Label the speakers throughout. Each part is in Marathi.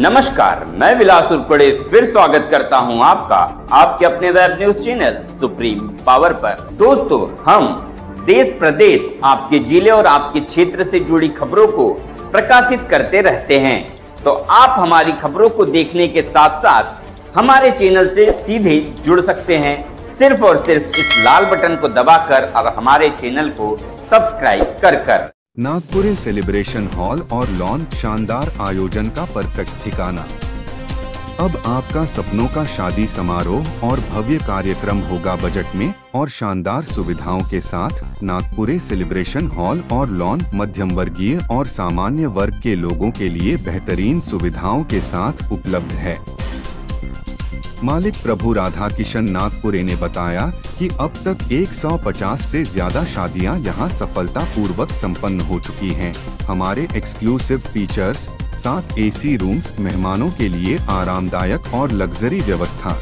Speaker 1: नमस्कार, मैं विलास उर्कडे फिर स्वागत करता हूं आपका आपके अपने web news channel supreme power पर। दोस्तों, हम देश प्रदेश, आपके जिले और आपके क्षेत्र से जुड़ी खबरों को प्रकाशित करते रहते हैं। तो आप हमारी खबरों को देखने के साथ साथ हमारे चैनल से सीधे जुड़ सकते हैं, सिर्फ और सिर्फ इस लाल बटन को दबाकर और हमारे चैनल को सब्सक्राइब कर।
Speaker 2: नागपुरे सेलिब्रेशन हॉल और लॉन, शानदार आयोजन का परफेक्ट ठिकाना। अब आपका सपनों का शादी समारोह और भव्य कार्यक्रम होगा बजट में और शानदार सुविधाओं के साथ। नागपुरे सेलिब्रेशन हॉल और लॉन मध्यम वर्गीय और सामान्य वर्ग के लोगों के लिए बेहतरीन सुविधाओं के साथ उपलब्ध है। मालिक प्रभु राधा किशन नागपुरे ने बताया कि अब तक 150 से ज्यादा शादियां यहां सफलतापूर्वक संपन्न हो चुकी हैं। हमारे एक्सक्लूसिव फीचर्स, 7 एसी रूम्स, मेहमानों के लिए आरामदायक और लग्जरी व्यवस्था,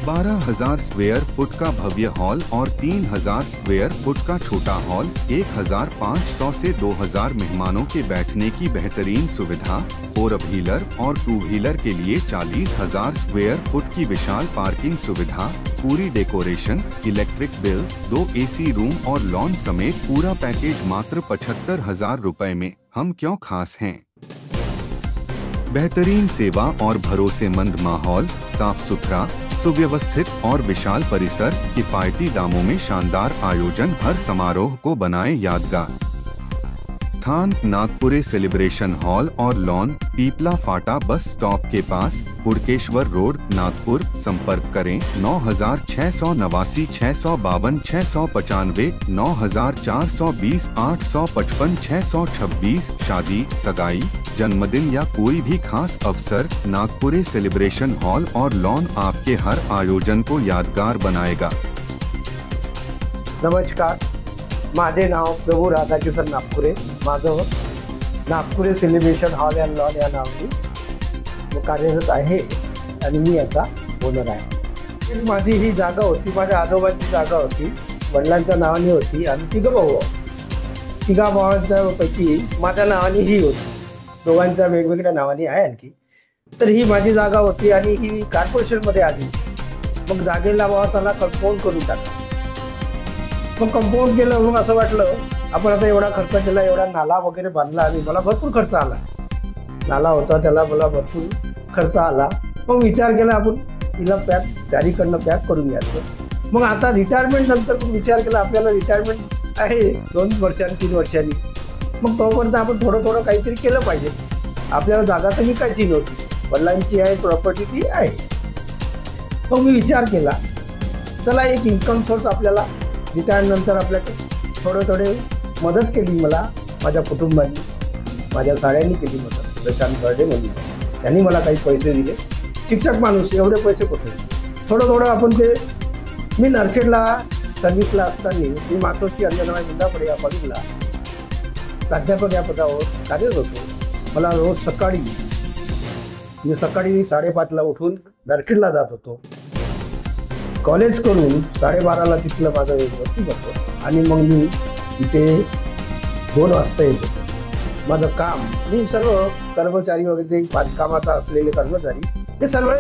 Speaker 2: 12,000 स्क्वायर फुट का भव्य हॉल और 3,000 स्क्वायर फुट का छोटा हॉल, 1,500 से 2,000 मेहमानों के बैठने की बेहतरीन सुविधा, 4 व्हीलर और 2 व्हीलर के लिए 40,000 स्क्वायर फुट की विशाल पार्किंग सुविधा, पूरी decoration, electric bill, 2 AC room और लॉन समेत पूरा पैकेज मात्र 75,000 रुपए में। हम क्यों खास हैं? बेहतरीन सेवा और भरोसेमंद माहौल, साफ सुथरा, सुव्यवस्थित और विशाल परिसर, किफायती दामों में शानदार आयोजन, हर समारोह को बनाए यादगार। स्थान नागपुरे सेलिब्रेशन हॉल और लॉन, पीपला फाटा बस स्टॉप के पास, हुड़केश्वर रोड, नागपुर। संपर्क करें 9689 652 695, 9420 855 626। शादी, सगाई, जन्मदिन या कोई भी खास अवसर, नागपुरे सेलिब्रेशन हॉल और लॉन आपके हर आयोजन को यादगार बनाएगा।
Speaker 3: नमस्कार, माझे नाव प्रभू राधाकिशन नागपुरे। माझं Nagpure celebration hall and lawn या नावाने कार्यरत आहे आणि मी याचा ओनर आहे। माझी ही जागा होती, माझ्या आजोबांची जागा होती, वडिलांच्या नावाने होती आणि तिघा भावांच्या पैकी माझ्या नावाने ही होती, दोघांच्या वेगवेगळ्या नावाने आहे आणखी। तर ही माझी जागा होती आणि ही कॉर्पोरेशनमध्ये आली। मग जागेला बाबा त्याला कंपाऊंड करून टाकलं। मग कंपाऊंड केलं, मग असं वाटलं आपण आता एवढा खर्च केला, एवढा नाला वगैरे बांधला आणि मला भरपूर खर्च आला। नाला होता त्याला मला भरपूर खर्च आला। मग विचार केला आपण तिला चारीकडनं पॅक करून घ्यायचं। मग आता रिटायरमेंट नंतर विचार केला आपल्याला रिटायरमेंट आहे 2 वर्षांनी 3 वर्षांनी, मग तोपर्यंत आपण थोडं काहीतरी केलं पाहिजे। आपल्याला जागा तर विकायची नव्हती, वडिलांची आहे प्रॉपर्टी ती आहे। मग मी विचार केला चला एक इन्कम सोर्स आपल्याला रिटायर नंतर आपल्याकडे थोडे मदत केली मला माझ्या कुटुंबाने, माझ्या साड्यांनी केली मदत। प्रशांत बर्डे म्हणून त्यांनी मला काही पैसे दिले। शिक्षक माणूस, एवढे पैसे कुठे? थोडं आपण ते, मी नरखेडला सर्व्हिसला असताना मी मातोश्री अंजनाबाई मुंडापुरे या कॉलेजला प्राध्यापक या पदावर कार्यरत होतो। मला रोज सकाळी 5:30ला उठून नरखेडला जात होतो। कॉलेज करून 12:30ला तिथलं माझं वरती करतो आणि मग मी इथे 2 वाजता येतो। माझं काम, मी सर्व कर्मचारी वगैरे जे बांधकामाचा असलेले कर्मचारी ते सर्व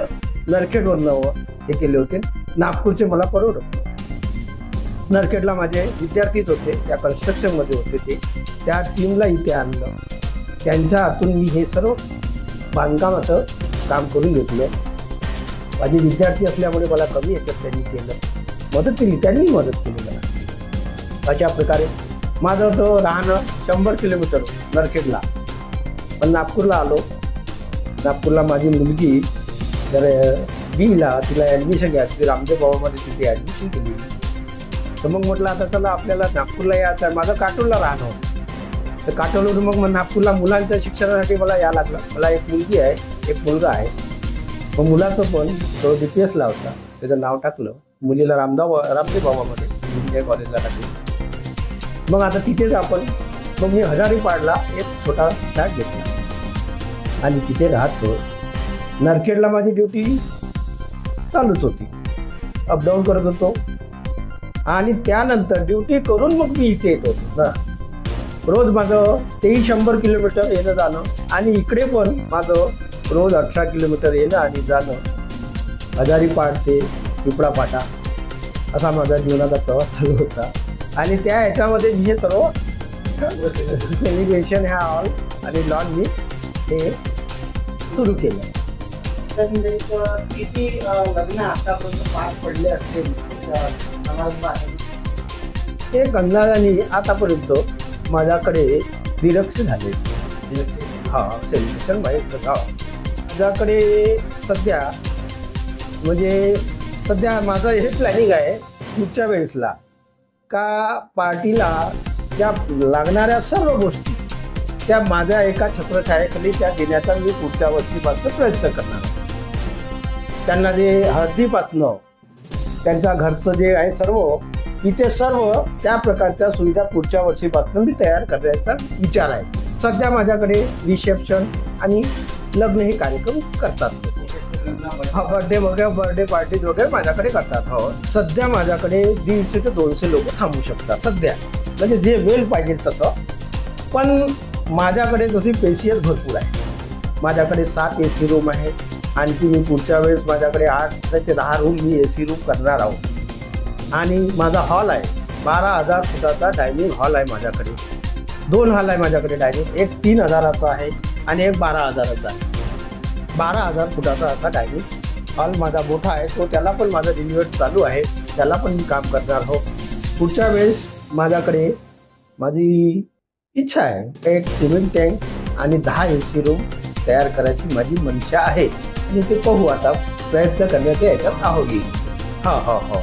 Speaker 3: नरखेडवरनं हे केले होते। नागपूरचे मला परवडत। नरखेडला माझे विद्यार्थीच होते, त्या कन्स्ट्रक्शनमध्ये होते ते, त्या टीमला इथे आणलं। त्यांच्या हातून मी हे सर्व बांधकामाचं काम करून घेतलं। माझे विद्यार्थी असल्यामुळे मला कमी याच्यात त्यांनी केलं, मदत केली, त्यांनी मदत केली मला। अशा प्रकारे माझं तो राहणं 100 किलोमीटर नरखेडला, पण नागपूरला आलो। नागपूरला माझी मुलगी तर बीला, तिला ॲडमिशन घ्यायची, रामदेव बाबामध्ये तिथे ॲडमिशन केली। तर मग म्हटलं आता चला आपल्याला नागपूरला यायचं। माझं काटोलला राहणं होतं, तर काटोलवरून मग नागपूरला मुलांच्या शिक्षणासाठी मला यायला लागलं। मला एक मुलगी आहे, एक मुलगा आहे। मग मुलाचं पण तो DPSला होता, त्याचं नाव टाकलं, मुलीला रामदेव बाबामध्ये इंजिनिअरिंग कॉलेजला टाकलं। मग आता तिथेच मग मी हजारीपाडला एक छोटा फ्लॅट घेतला आणि तिथे राहतो। नरखेडला माझी ड्युटी चालूच होती, अपडाऊन करत होतो आणि त्यानंतर ड्युटी करून मग मी इथे येत होतो ना। रोज माझं 2300 किलोमीटर येणं जाणं आणि इकडे पण माझं रोज 18 किलोमीटर येणं आणि जाणं, हजारीपाट ते पिपळा फाटा असा माझा जीवनाचा प्रवास चालू होता. आणि त्या ह्याच्यामध्ये मी हे सर्व सेलिब्रेशन ह्या हॉल आणि लॉन मी हे सुरू केलं.
Speaker 4: किती लग्न आतापर्यंत पार पडले असतील
Speaker 3: एक अंदाजाने आतापर्यंत माझ्याकडे 150 झाले. हा सेलिब्रेशन माहीत माझ्याकडे सध्या म्हणजे सध्या माझं हे प्लॅनिंग आहे पुढच्या वेळेसला का पार्टीला त्या लागणाऱ्या सर्व गोष्टी त्या माझ्या एका छत्रछायेखाली त्या देण्याचा मी पुढच्या वर्षीपासून प्रयत्न करणार. त्यांना जे हळदीपासनं त्यांच्या घरचं जे आहे सर्व तिथे सर्व त्या प्रकारच्या सुविधा पुढच्या वर्षीपासून मी तयार करण्याचा विचार आहे. सध्या माझ्याकडे रिसेप्शन आणि लग्न हे कार्यक्रम करतात. हा बर्थडे वगैरे बर्थडे पार्टीज वगैरे माझ्याकडे करतात. हो सध्या माझ्याकडे 150 ते 200 लोक थांबू शकतात सध्या, म्हणजे जे वेळ पाहिजे तसं. पण माझ्याकडे तशी पेशियस भरपूर आहे. माझ्याकडे 7 AC रूम आहे. आणखी मी पुढच्या वेळेस माझ्याकडे 8 ते 10 रूम मी AC रूम करणार आहोत. आणि माझा हॉल आहे 12,000 फुटाचा डायनिंग हॉल आहे माझ्याकडे. 2 हॉल आहे माझ्याकडे डायनिंग, एक 3,000चा आहे आणि एक 12,000चा आहे. 12,000 फुटाचा असा डायनिंग हॉल माझा मोठा आहे. तो त्याला पण माझा रिन्युएट चालू आहे, त्याला पण मी काम करणार हो. पुढच्या वेळेस माझ्याकडे माझी इच्छा आहे एक सिमेंट टँक आणि 10 AC रूम तयार करायची माझी मनशा आहे. आणि ते पाहू आता प्रयत्न करण्याच्या याच्यात आहोत. हो हो हो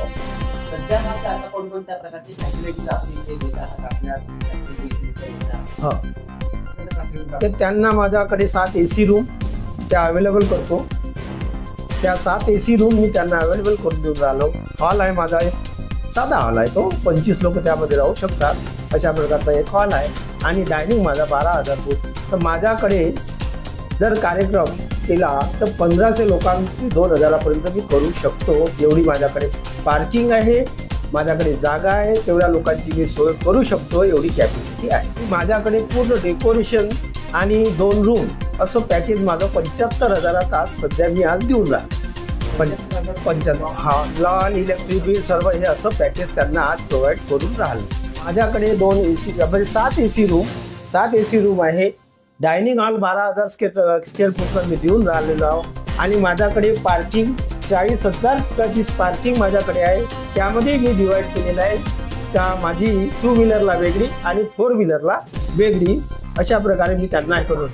Speaker 4: सध्या आता कोणकोणत्या प्रकारची फॅसिलिटीज आपण इथे देत आहात आपल्या
Speaker 3: हो तर त्यांना माझ्याकडे 7 AC रूम त्या अवेलेबल करतो. त्या 7 AC रूम मी त्यांना अवेलेबल करून देऊन राहिलो. हॉल आहे माझा एक साधा हॉल आहे, तो 25 लोक त्यामध्ये राहू शकतात अशा प्रकारचा एक हॉल आहे. आणि डायनिंग माझा 12,000 फूट. तर माझ्याकडे जर कार्यक्रम केला तर 1500 लोकांची 2,000पर्यंत मी करू शकतो. एवढी माझ्याकडे पार्किंग आहे, माझ्याकडे जागा आहे, तेवढ्या लोकांची मी सोय करू शकतो एवढी कॅपॅसिटी आहे. माझ्याकडे पूर्ण डेकोरेशन आणि 2 रूम असं पॅकेज माझं 75,000चा आज सध्या मी आज देऊन राहिलो. 75 हा लॉन इलेक्ट्रिक बिल सर्व हे असं पॅकेज त्यांना आज प्रोव्हाइड करून राहिलं. माझ्याकडे 2 AC म्हणजे 7 AC रूम 7 AC रूम आहे. डायनिंग हॉल 12,000 स्क्वेअर फूटवर मी देऊन राहिलेलो आहो. आणि माझ्याकडे पार्किंग 40,000 फुटाची पार्किंग माझ्याकडे आहे. त्यामध्ये मी डिवाईड केलेलं आहे का माझी 2 व्हीलरला वेगळी आणि 4 व्हीलरला वेगळी अशा प्रकारे मी त्यांना हे करून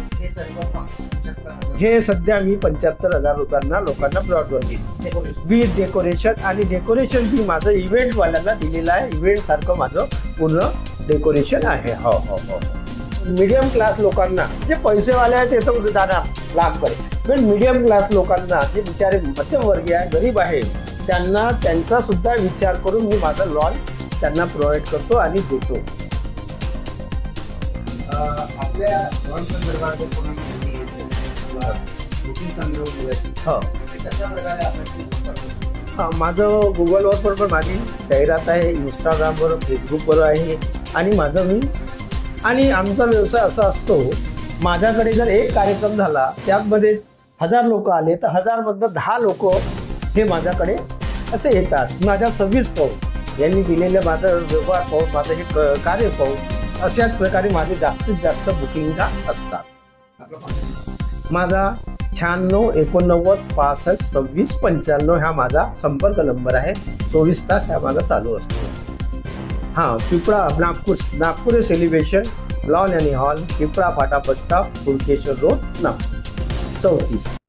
Speaker 3: हे सध्या मी 75,000 लोकांना प्लॉटवर दिली विथ डेकोरेशन. आणि डेकोरेशन मी माझं इव्हेंटवाल्यांना दिलेलं आहे. इव्हेंटसारखं माझं पूर्ण डेकोरेशन आहे. हो हो हो मीडियम क्लास लोकांना जे पैसेवाले आहेत ते तर जाणार लाभ करेल, पण मीडियम क्लास लोकांना जे बिचारे मध्यमवर्गीय आहे गरीब आहे त्यांना त्यांचा सुद्धा विचार करून मी माझं लॉन त्यांना प्रोव्हाइड करतो आणि देतो.
Speaker 4: आपल्या लॉन संदर्भात
Speaker 3: हां माझं गुगलवर पण माझी जाहिरात आहे, इंस्टाग्रामवर फेसबुकवर आहे. आणि माझं मी आणि आमचा व्यवसाय असा असतो माझ्याकडे जर एक कार्यक्रम झाला त्यामध्ये 1000 लोक आले तर 1000मधनं 10 लोक हे माझ्याकडे असे येतात. माझ्या सर्व्हिस पाहून यांनी दिलेलं माझं व्यवहार पाहून माझं हे कार्य पाहून अशाच प्रकारे माझे जास्तीत जास्त बुकिंग असतात. माझा 96 89 65 26 95 हा माझा संपर्क नंबर आहे. 24 तास हा माझा चालू असतो. हां पिपळा नागपूर सेलिब्रेशन लॉन आणि hall Pipla Phata bus stop Kunkeshwar road Nagpur 34.